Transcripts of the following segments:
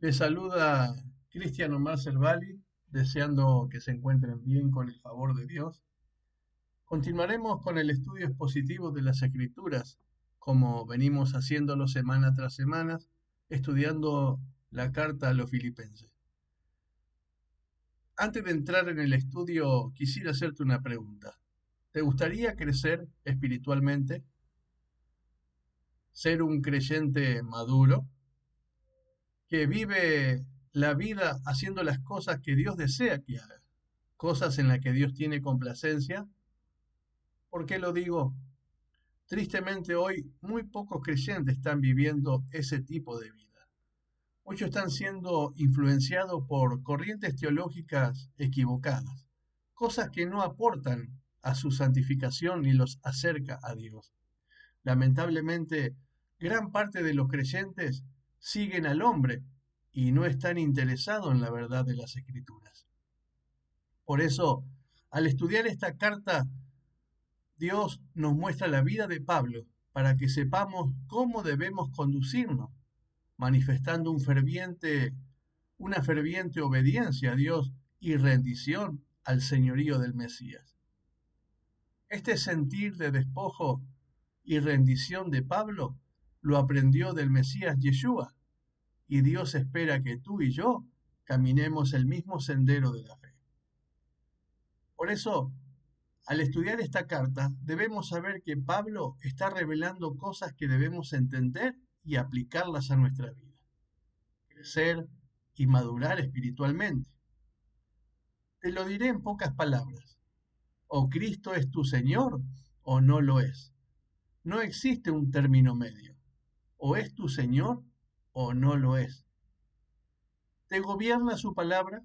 Les saluda Cristian Omar Cervali, deseando que se encuentren bien con el favor de Dios. Continuaremos con el estudio expositivo de las Escrituras, como venimos haciéndolo semana tras semana, estudiando la carta a los Filipenses. Antes de entrar en el estudio, quisiera hacerte una pregunta. ¿Te gustaría crecer espiritualmente? ¿Ser un creyente maduro? ¿Que vive la vida haciendo las cosas que Dios desea que haga? ¿Cosas en las que Dios tiene complacencia? ¿Por qué lo digo? Tristemente hoy muy pocos creyentes están viviendo ese tipo de vida. Muchos están siendo influenciados por corrientes teológicas equivocadas, cosas que no aportan a su santificación ni los acerca a Dios. Lamentablemente, gran parte de los creyentes siguen al hombre y no están interesados en la verdad de las Escrituras. Por eso, al estudiar esta carta, Dios nos muestra la vida de Pablo para que sepamos cómo debemos conducirnos, manifestando una ferviente obediencia a Dios y rendición al señorío del Mesías. Este sentir de despojo y rendición de Pablo lo aprendió del Mesías Yeshua, y Dios espera que tú y yo caminemos el mismo sendero de la fe. Por eso, al estudiar esta carta, debemos saber que Pablo está revelando cosas que debemos entender y aplicarlas a nuestra vida. Crecer y madurar espiritualmente. Te lo diré en pocas palabras. O Cristo es tu Señor o no lo es. No existe un término medio. O es tu Señor o no lo es. ¿Te gobierna su palabra?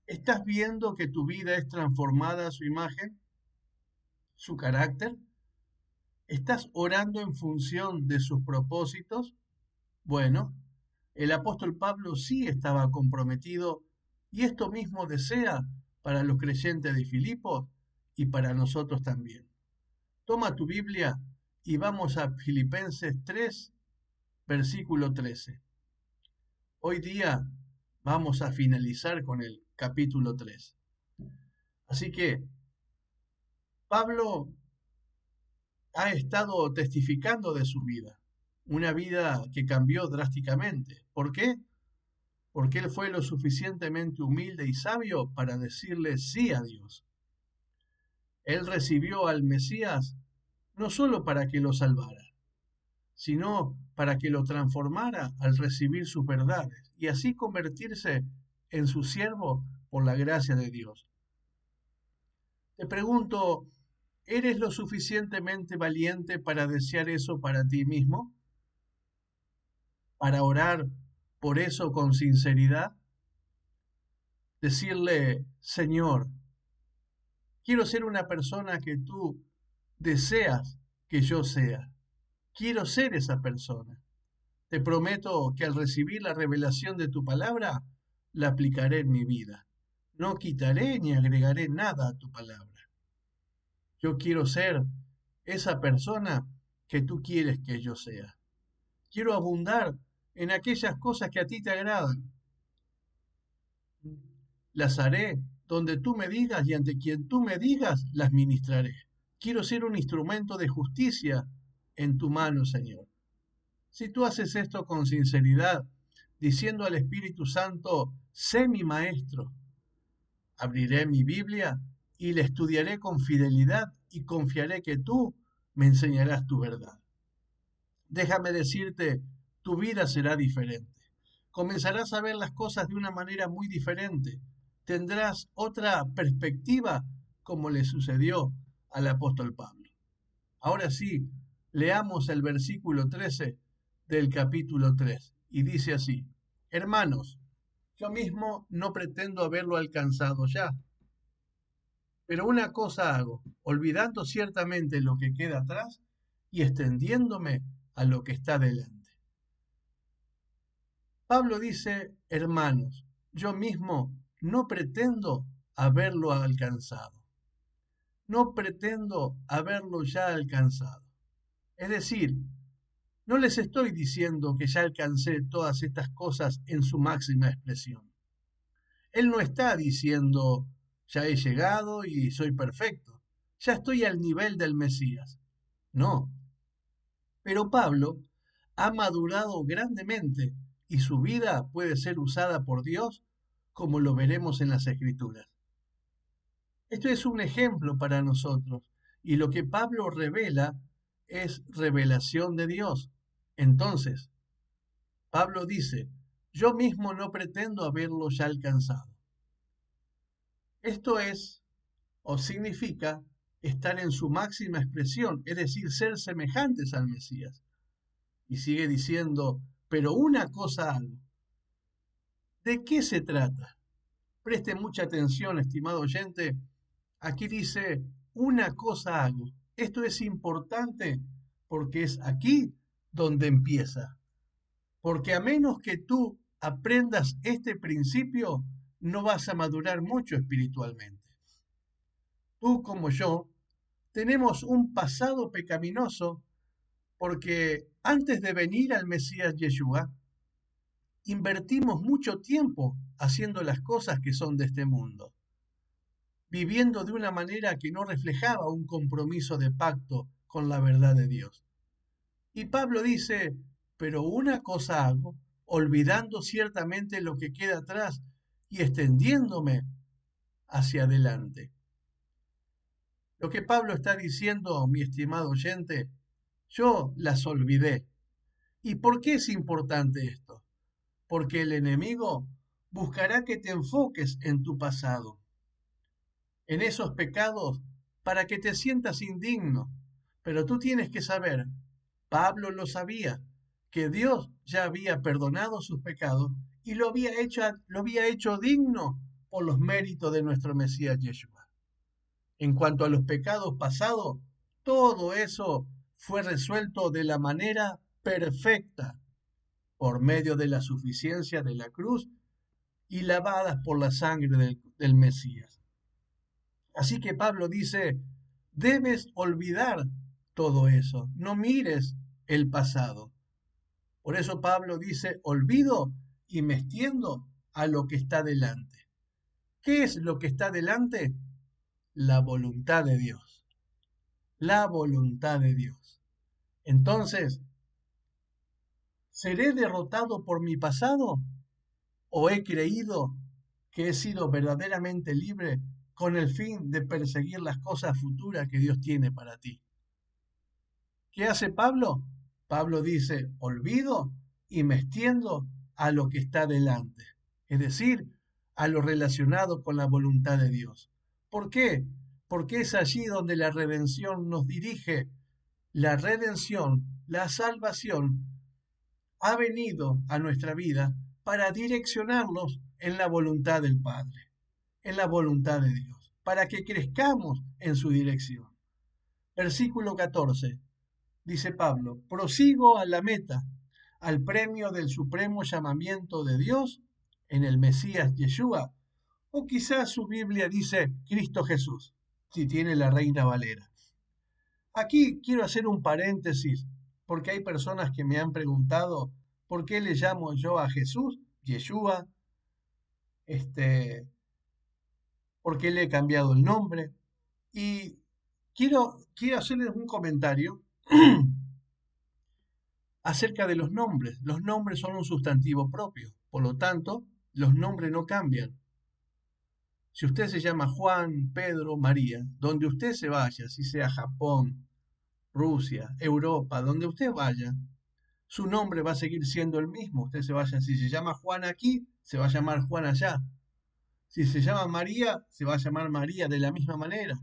¿Estás viendo que tu vida es transformada a su imagen, su carácter? ¿Estás orando en función de sus propósitos? Bueno, el apóstol Pablo sí estaba comprometido y esto mismo desea para los creyentes de Filipos y para nosotros también. Toma tu Biblia y vamos a Filipenses 3, versículo 13. Hoy día vamos a finalizar con el capítulo 3. Así que Pablo ha estado testificando de su vida, una vida que cambió drásticamente. ¿Por qué? Porque él fue lo suficientemente humilde y sabio para decirle sí a Dios. Él recibió al Mesías no solo para que lo salvara, sino para que lo transformara al recibir sus verdades y así convertirse en su siervo por la gracia de Dios. Te pregunto, ¿eres lo suficientemente valiente para desear eso para ti mismo? ¿Para orar por eso con sinceridad? Decirle, Señor, quiero ser una persona que tú deseas que yo sea. Quiero ser esa persona. Te prometo que al recibir la revelación de tu palabra, la aplicaré en mi vida. No quitaré ni agregaré nada a tu palabra. Yo quiero ser esa persona que tú quieres que yo sea. Quiero abundar en aquellas cosas que a ti te agradan. Las haré donde tú me digas y ante quien tú me digas las ministraré. Quiero ser un instrumento de justicia en tu mano, Señor. Si tú haces esto con sinceridad, diciendo al Espíritu Santo, sé mi maestro, abriré mi Biblia y la estudiaré con fidelidad y confiaré que tú me enseñarás tu verdad. Déjame decirte, tu vida será diferente. Comenzarás a ver las cosas de una manera muy diferente. Tendrás otra perspectiva como le sucedió al apóstol Pablo. Ahora sí, leamos el versículo 13 del capítulo 3 y dice así, hermanos, yo mismo no pretendo haberlo alcanzado ya, pero una cosa hago, olvidando ciertamente lo que queda atrás y extendiéndome a lo que está delante. Pablo dice, hermanos, yo mismo no pretendo haberlo alcanzado, no pretendo haberlo ya alcanzado. Es decir, No les estoy diciendo que ya alcancé todas estas cosas en su máxima expresión. Él no está diciendo, ya he llegado y soy perfecto, ya estoy al nivel del Mesías. No, pero Pablo ha madurado grandemente y su vida puede ser usada por Dios como lo veremos en las Escrituras. Esto es un ejemplo para nosotros y lo que Pablo revela es revelación de Dios. Entonces, Pablo dice, yo mismo no pretendo haberlo ya alcanzado. Esto es o significa estar en su máxima expresión, es decir, ser semejantes al Mesías. Y sigue diciendo, pero una cosa hago. ¿De qué se trata? Preste mucha atención, estimado oyente. Aquí dice, una cosa hago. Esto es importante porque es aquí donde empieza. Porque a menos que tú aprendas este principio, no vas a madurar mucho espiritualmente. Tú como yo tenemos un pasado pecaminoso porque antes de venir al Mesías Yeshua, invertimos mucho tiempo haciendo las cosas que son de este mundo, viviendo de una manera que no reflejaba un compromiso de pacto con la verdad de Dios. Y Pablo dice, pero una cosa hago, olvidando ciertamente lo que queda atrás y extendiéndome hacia adelante. Lo que Pablo está diciendo, mi estimado oyente, yo las olvidé. ¿Y por qué es importante esto? Porque el enemigo buscará que te enfoques en tu pasado, en esos pecados, para que te sientas indigno. Pero tú tienes que saber, Pablo lo sabía, que Dios ya había perdonado sus pecados y lo había hecho digno por los méritos de nuestro Mesías Yeshua. En cuanto a los pecados pasados, todo eso fue resuelto de la manera perfecta por medio de la suficiencia de la cruz y lavadas por la sangre del Mesías. Así que Pablo dice, debes olvidar todo eso, no mires el pasado. Por eso Pablo dice, olvido y me extiendo a lo que está delante. ¿Qué es lo que está delante? La voluntad de Dios. La voluntad de Dios. Entonces, ¿seré derrotado por mi pasado? ¿O he creído que he sido verdaderamente libre con el fin de perseguir las cosas futuras que Dios tiene para ti? ¿Qué hace Pablo? Pablo dice, olvido y me extiendo a lo que está delante, es decir, a lo relacionado con la voluntad de Dios. ¿Por qué? Porque es allí donde la redención nos dirige. La redención, la salvación, ha venido a nuestra vida para direccionarnos en la voluntad del Padre, en la voluntad de Dios, para que crezcamos en su dirección. Versículo 14, dice Pablo, prosigo a la meta, al premio del supremo llamamiento de Dios en el Mesías Yeshua, o quizás su Biblia dice Cristo Jesús, si tiene la Reina Valera. Aquí quiero hacer un paréntesis, porque hay personas que me han preguntado por qué le llamo yo a Jesús, Yeshua, por qué le he cambiado el nombre. Y quiero hacerles un comentario acerca de los nombres. Los nombres son un sustantivo propio, por lo tanto, los nombres no cambian. Si usted se llama Juan, Pedro, María, donde usted se vaya, si sea Japón, Rusia, Europa, donde usted vaya, su nombre va a seguir siendo el mismo. Usted se vaya, si se llama Juan aquí, se va a llamar Juan allá. Si se llama María, se va a llamar María de la misma manera.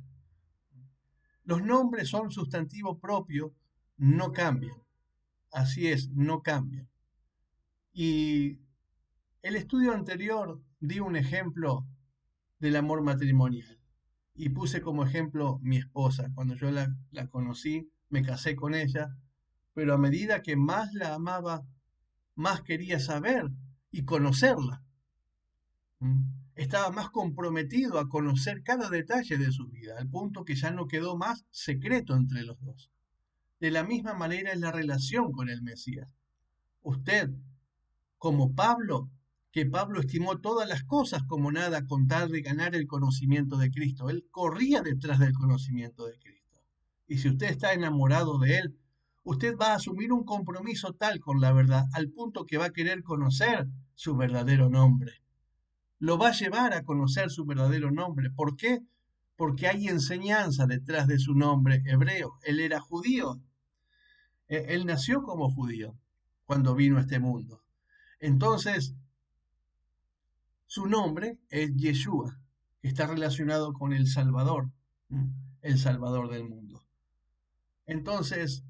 Los nombres son sustantivo propio, no cambian. Así es, no cambian. Y el estudio anterior di un ejemplo del amor matrimonial y puse como ejemplo mi esposa. Cuando yo la conocí, me casé con ella, pero a medida que más la amaba, más quería saber y conocerla. ¿Mm? Estaba más comprometido a conocer cada detalle de su vida, al punto que ya no quedó más secreto entre los dos. De la misma manera es la relación con el Mesías. Usted, como Pablo, que Pablo estimó todas las cosas como nada con tal de ganar el conocimiento de Cristo. Él corría detrás del conocimiento de Cristo. Y si usted está enamorado de Él, usted va a asumir un compromiso tal con la verdad, al punto que va a querer conocer su verdadero nombre. Lo va a llevar a conocer su verdadero nombre. ¿Por qué? Porque hay enseñanza detrás de su nombre hebreo. Él era judío. Él nació como judío cuando vino a este mundo. Entonces, su nombre es Yeshua, que está relacionado con el Salvador, el Salvador del mundo. Entonces,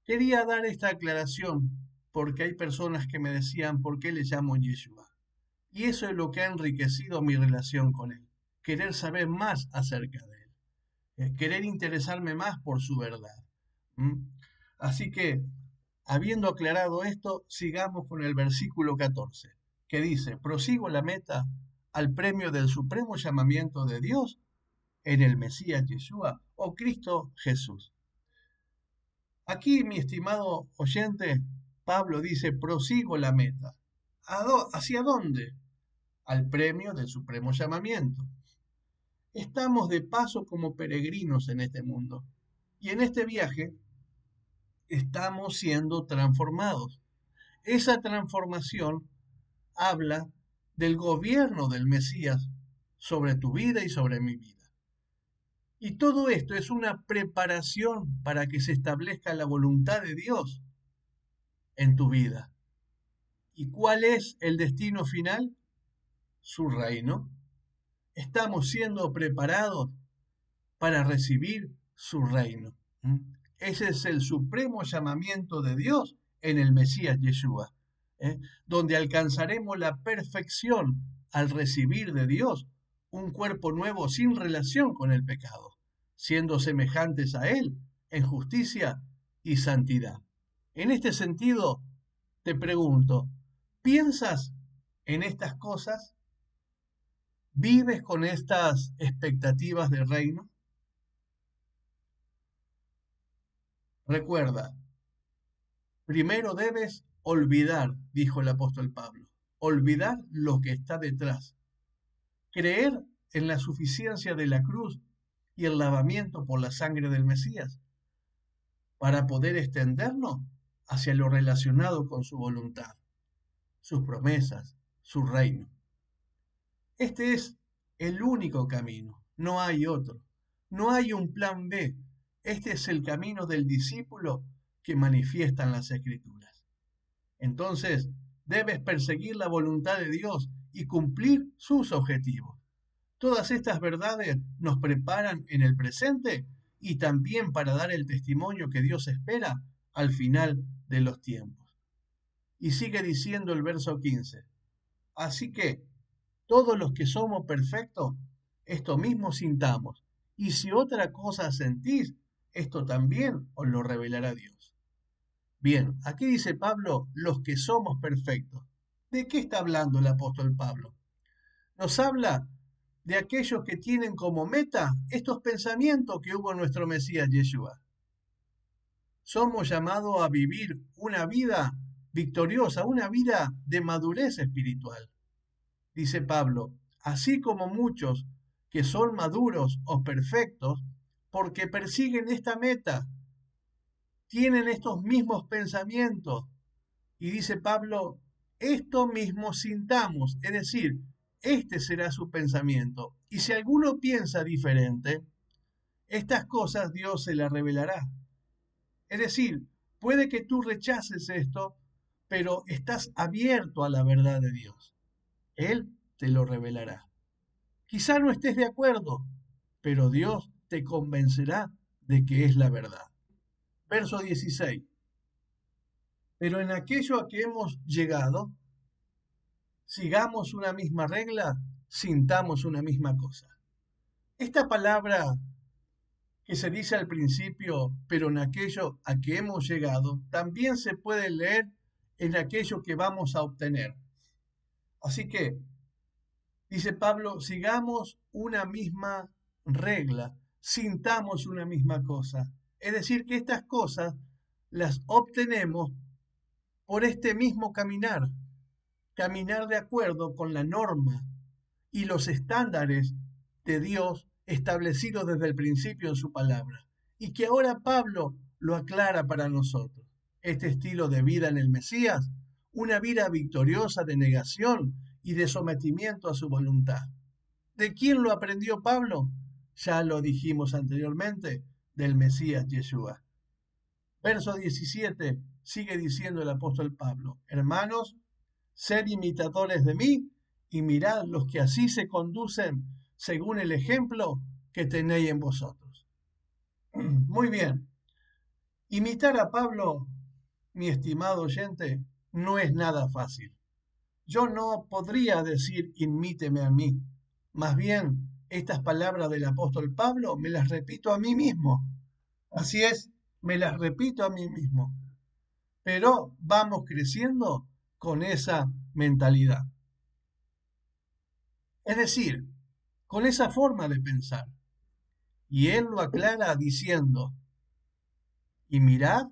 quería dar esta aclaración porque hay personas que me decían, ¿por qué le llamo Yeshua? Y eso es lo que ha enriquecido mi relación con él. Querer saber más acerca de él. Querer interesarme más por su verdad. ¿Mm? Así que, habiendo aclarado esto, sigamos con el versículo 14, que dice, prosigo la meta al premio del supremo llamamiento de Dios en el Mesías Yeshua o Cristo Jesús. Aquí, mi estimado oyente, Pablo dice, prosigo la meta. ¿Hacia dónde? Al premio del supremo llamamiento. Estamos de paso como peregrinos en este mundo y en este viaje estamos siendo transformados. Esa transformación habla del gobierno del Mesías sobre tu vida y sobre mi vida. Y todo esto es una preparación para que se establezca la voluntad de Dios en tu vida. ¿Y cuál es el destino final? Su reino. Estamos siendo preparados para recibir su reino. Ese es el supremo llamamiento de Dios en el Mesías Yeshua, donde alcanzaremos la perfección al recibir de Dios un cuerpo nuevo sin relación con el pecado, siendo semejantes a Él en justicia y santidad. En este sentido, te pregunto, ¿piensas en estas cosas? ¿Vives con estas expectativas de reino? Recuerda, primero debes olvidar, dijo el apóstol Pablo, olvidar lo que está detrás, creer en la suficiencia de la cruz y el lavamiento por la sangre del Mesías, para poder extendernos hacia lo relacionado con su voluntad, sus promesas, su reino. Este es el único camino, no hay otro, no hay un plan B. Este es el camino del discípulo que manifiestan las Escrituras. Entonces, debes perseguir la voluntad de Dios y cumplir sus objetivos. Todas estas verdades nos preparan en el presente y también para dar el testimonio que Dios espera al final de los tiempos. Y sigue diciendo el verso 15. Así que todos los que somos perfectos, esto mismo sintamos. Y si otra cosa sentís, esto también os lo revelará Dios. Bien, aquí dice Pablo, los que somos perfectos. ¿De qué está hablando el apóstol Pablo? Nos habla de aquellos que tienen como meta estos pensamientos que hubo en nuestro Mesías Yeshua. Somos llamados a vivir una vida victoriosa, una vida de madurez espiritual. Dice Pablo, así como muchos que son maduros o perfectos, porque persiguen esta meta, tienen estos mismos pensamientos. Y dice Pablo, esto mismo sintamos, es decir, este será su pensamiento. Y si alguno piensa diferente, estas cosas Dios se las revelará. Es decir, puede que tú rechaces esto, pero estás abierto a la verdad de Dios. Él te lo revelará. Quizá no estés de acuerdo, pero Dios te convencerá de que es la verdad. Verso 16. Pero en aquello a que hemos llegado, sigamos una misma regla, sintamos una misma cosa. Esta palabra que se dice al principio, pero en aquello a que hemos llegado, también se puede leer en aquello que vamos a obtener. Así que, dice Pablo, sigamos una misma regla, sintamos una misma cosa. Es decir, que estas cosas las obtenemos por este mismo caminar, caminar de acuerdo con la norma y los estándares de Dios establecidos desde el principio en su palabra, y que ahora Pablo lo aclara para nosotros. Este estilo de vida en el Mesías, una vida victoriosa de negación y de sometimiento a su voluntad. ¿De quién lo aprendió Pablo? Ya lo dijimos anteriormente, del Mesías Yeshua. Verso 17 sigue diciendo el apóstol Pablo: hermanos, sed imitadores de mí y mirad los que así se conducen según el ejemplo que tenéis en vosotros. Muy bien. Imitar a Pablo, mi estimado oyente, no es nada fácil. Yo no podría decir imíteme a mí. Más bien, estas palabras del apóstol Pablo me las repito a mí mismo. Así es, me las repito a mí mismo. Pero vamos creciendo con esa mentalidad. Es decir, con esa forma de pensar. Y él lo aclara diciendo: y mirad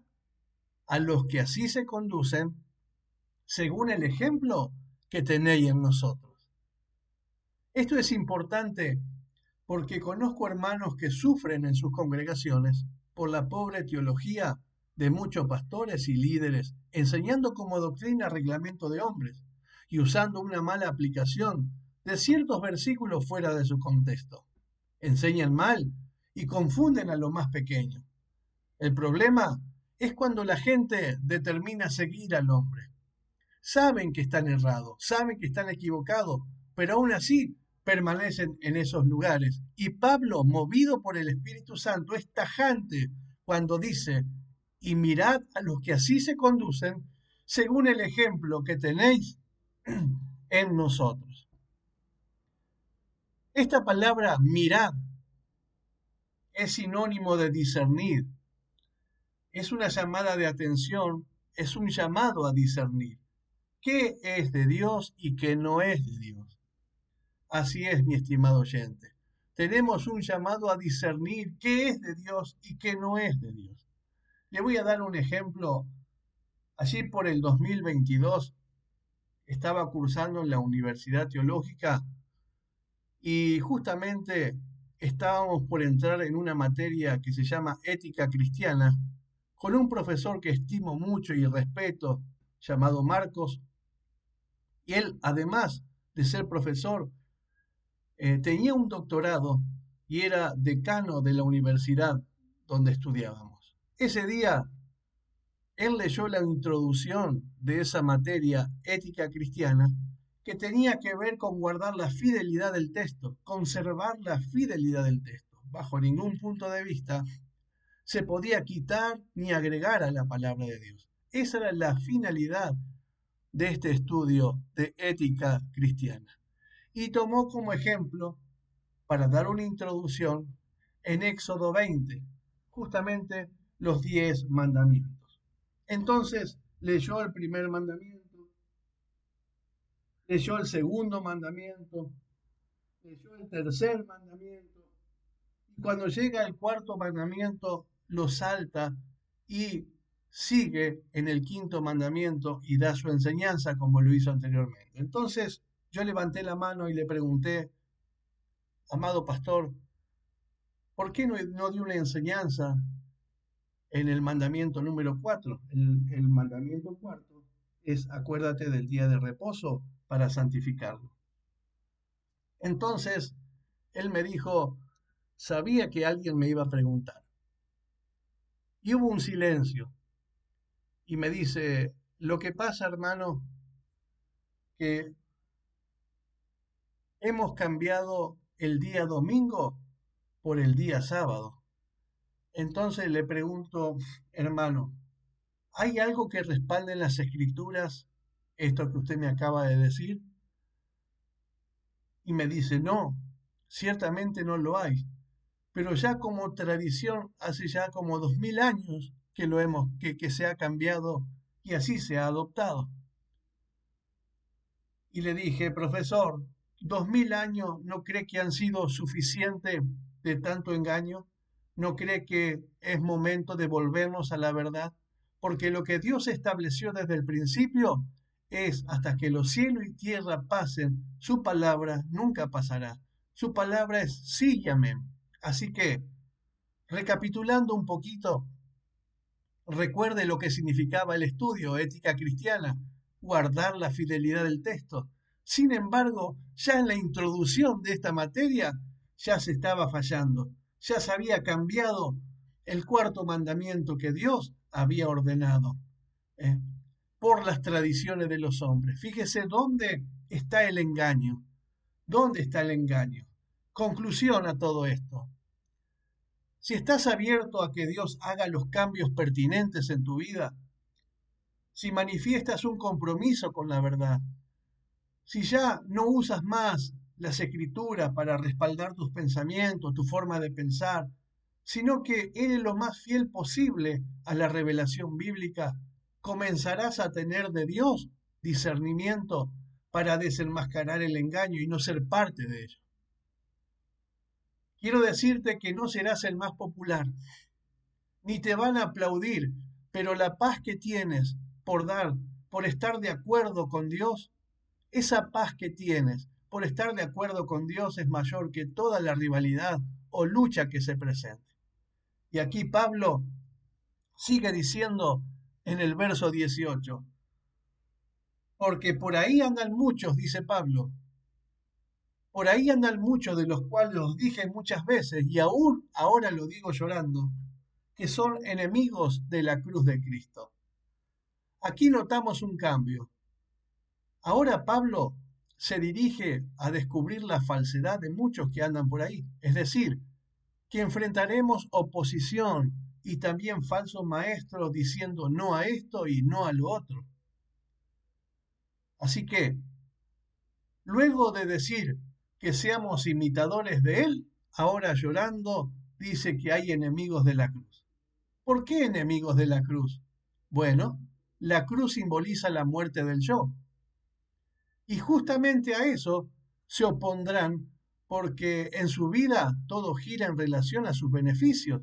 a los que así se conducen según el ejemplo que tenéis en nosotros. Esto es importante porque conozco hermanos que sufren en sus congregaciones por la pobre teología de muchos pastores y líderes, enseñando como doctrina reglamento de hombres y usando una mala aplicación de ciertos versículos fuera de su contexto. Enseñan mal y confunden a lo más pequeño. El problema es cuando la gente determina seguir al hombre. Saben que están errados, saben que están equivocados, pero aún así permanecen en esos lugares. Y Pablo, movido por el Espíritu Santo, es tajante cuando dice: y mirad a los que así se conducen según el ejemplo que tenéis en nosotros. Esta palabra mirad es sinónimo de discernir, es una llamada de atención, es un llamado a discernir qué es de Dios y qué no es de Dios. Así es, mi estimado oyente. Tenemos un llamado a discernir qué es de Dios y qué no es de Dios. Le voy a dar un ejemplo. Allí por el 2022 estaba cursando en la Universidad Teológica y justamente estábamos por entrar en una materia que se llama ética cristiana con un profesor que estimo mucho y respeto, llamado Marcos, y él, además de ser profesor, tenía un doctorado y era decano de la universidad donde estudiábamos. Ese día, él leyó la introducción de esa materia ética cristiana que tenía que ver con guardar la fidelidad del texto, conservar la fidelidad del texto. Bajo ningún punto de vista se podía quitar ni agregar a la palabra de Dios. Esa era la finalidad de este estudio de ética cristiana. Y tomó como ejemplo, para dar una introducción, en Éxodo 20, justamente los 10 mandamientos. Entonces leyó el primer mandamiento, leyó el segundo mandamiento, leyó el tercer mandamiento, y cuando llega al cuarto mandamiento lo salta y sigue en el quinto mandamiento y da su enseñanza como lo hizo anteriormente. Entonces yo levanté la mano y le pregunté: amado pastor, ¿por qué no dio una enseñanza en el mandamiento número 4? El mandamiento cuarto es: acuérdate del día de reposo para santificarlo. Entonces él me dijo: sabía que alguien me iba a preguntar. Y hubo un silencio. Y me dice: lo que pasa, hermano, que hemos cambiado el día domingo por el día sábado. Entonces le pregunto: hermano, ¿hay algo que respalde en las escrituras esto que usted me acaba de decir? Y me dice: no, ciertamente no lo hay, pero ya como tradición hace ya como 2000 años que que se ha cambiado y así se ha adoptado. Y le dije: profesor, 2000 años, ¿no cree que han sido suficientes de tanto engaño? ¿No cree que es momento de volvernos a la verdad? Porque lo que Dios estableció desde el principio es hasta que los cielos y tierra pasen, su palabra nunca pasará. Su palabra es sí y amén. Así que, recapitulando un poquito, recuerde lo que significaba el estudio, ética cristiana, guardar la fidelidad del texto. Sin embargo, ya en la introducción de esta materia ya se estaba fallando, ya se había cambiado el cuarto mandamiento que Dios había ordenado ¿eh? por las tradiciones de los hombres. Fíjese dónde está el engaño, dónde está el engaño. Conclusión a todo esto. Si estás abierto a que Dios haga los cambios pertinentes en tu vida, si manifiestas un compromiso con la verdad, si ya no usas más las escrituras para respaldar tus pensamientos, tu forma de pensar, sino que eres lo más fiel posible a la revelación bíblica, comenzarás a tener de Dios discernimiento para desenmascarar el engaño y no ser parte de ello. Quiero decirte que no serás el más popular, ni te van a aplaudir, pero la paz que tienes por dar, por estar de acuerdo con Dios, esa paz que tienes por estar de acuerdo con Dios es mayor que toda la rivalidad o lucha que se presente. Y aquí Pablo sigue diciendo en el verso 18, porque por ahí andan muchos, dice Pablo, por ahí andan muchos de los cuales los dije muchas veces y aún ahora lo digo llorando, que son enemigos de la cruz de Cristo. Aquí notamos un cambio. Ahora Pablo se dirige a descubrir la falsedad de muchos que andan por ahí, es decir, que enfrentaremos oposición y también falsos maestros diciendo no a esto y no a lo otro. Así que, luego de decir que seamos imitadores de él, ahora llorando dice que hay enemigos de la cruz. ¿Por qué enemigos de la cruz? Bueno, la cruz simboliza la muerte del yo. Y justamente a eso se opondrán porque en su vida todo gira en relación a sus beneficios,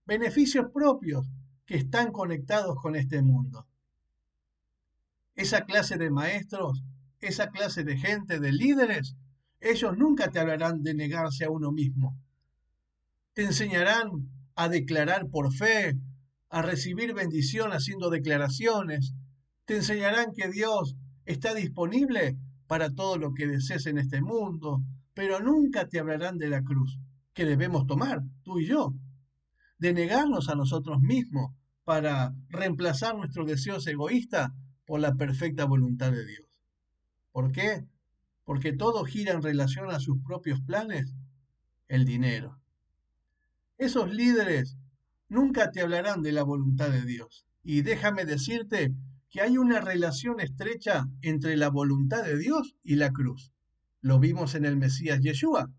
beneficios propios que están conectados con este mundo. Esa clase de maestros, esa clase de gente, de líderes, ellos nunca te hablarán de negarse a uno mismo. Te enseñarán a declarar por fe, a recibir bendición haciendo declaraciones. Te enseñarán que Dios está disponible para todo lo que desees en este mundo, pero nunca te hablarán de la cruz que debemos tomar, tú y yo, de negarnos a nosotros mismos para reemplazar nuestros deseos egoístas por la perfecta voluntad de Dios. ¿Por qué? Porque todo gira en relación a sus propios planes, el dinero. Esos líderes nunca te hablarán de la voluntad de Dios. Y déjame decirte que hay una relación estrecha entre la voluntad de Dios y la cruz. Lo vimos en el Mesías Yeshua.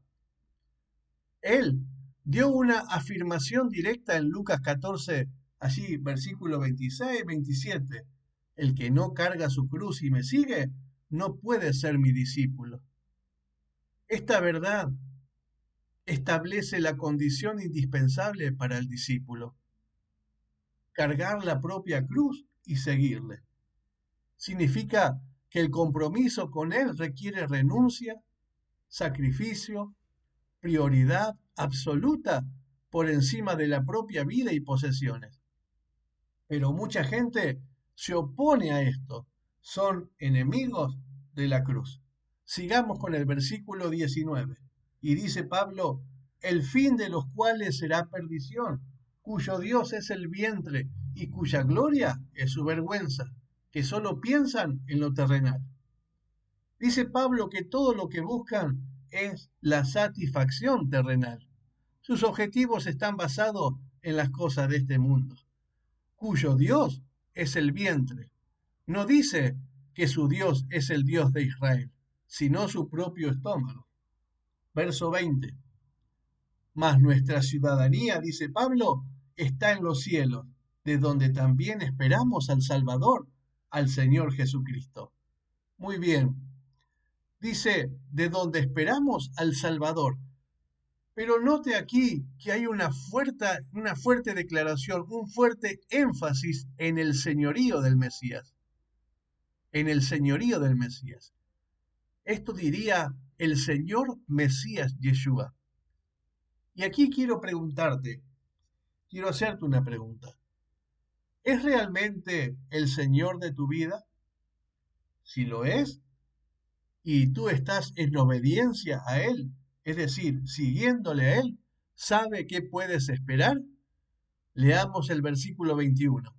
Él dio una afirmación directa en Lucas 14, allí versículo 26, 27. El que no carga su cruz y me sigue, no puede ser mi discípulo. Esta verdad establece la condición indispensable para el discípulo: cargar la propia cruz y seguirle. Significa que el compromiso con Él requiere renuncia, sacrificio, prioridad absoluta por encima de la propia vida y posesiones. Pero mucha gente se opone a esto, son enemigos de la cruz. Sigamos con el versículo 19. Y dice Pablo, el fin de los cuales será perdición, cuyo Dios es el vientre y cuya gloria es su vergüenza, que solo piensan en lo terrenal. Dice Pablo que todo lo que buscan es la satisfacción terrenal. Sus objetivos están basados en las cosas de este mundo, cuyo Dios es el vientre. No dice que su Dios es el Dios de Israel, sino su propio estómago. Verso 20. Mas nuestra ciudadanía, dice Pablo, está en los cielos, de donde también esperamos al Salvador, al Señor Jesucristo. Muy bien. Dice, de donde esperamos al Salvador. Pero note aquí que hay una fuerte declaración, un fuerte énfasis en el señorío del Mesías, en el señorío del Mesías. Esto diría el Señor Mesías Yeshua. Y aquí quiero preguntarte, quiero hacerte una pregunta. ¿Es realmente el Señor de tu vida? Si lo es, y tú estás en obediencia a Él, es decir, siguiéndole a Él, ¿sabe qué puedes esperar? Leamos el versículo 21.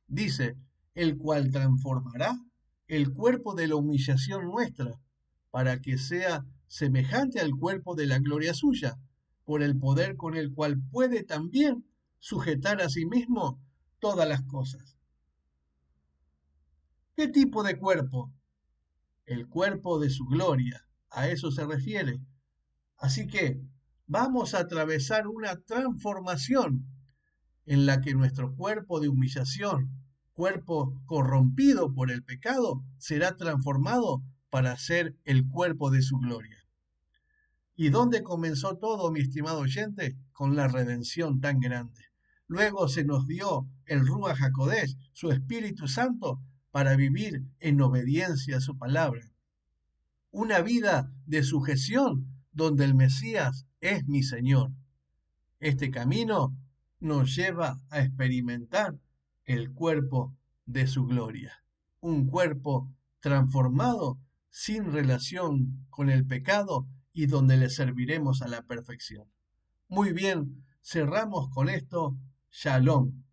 Dice, el cual transformará el cuerpo de la humillación nuestra, para que sea semejante al cuerpo de la gloria suya, por el poder con el cual puede también sujetar a sí mismo todas las cosas. ¿Qué tipo de cuerpo? El cuerpo de su gloria. A eso se refiere. Así que vamos a atravesar una transformación en la que nuestro cuerpo de humillación, cuerpo corrompido por el pecado, será transformado para ser el cuerpo de su gloria. ¿Y dónde comenzó todo, mi estimado oyente? Con la redención tan grande. Luego se nos dio el Ruach HaKodesh, su Espíritu Santo, para vivir en obediencia a su palabra. Una vida de sujeción donde el Mesías es mi Señor. Este camino nos lleva a experimentar el cuerpo de su gloria, un cuerpo transformado sin relación con el pecado y donde le serviremos a la perfección. Muy bien, cerramos con esto. Shalom.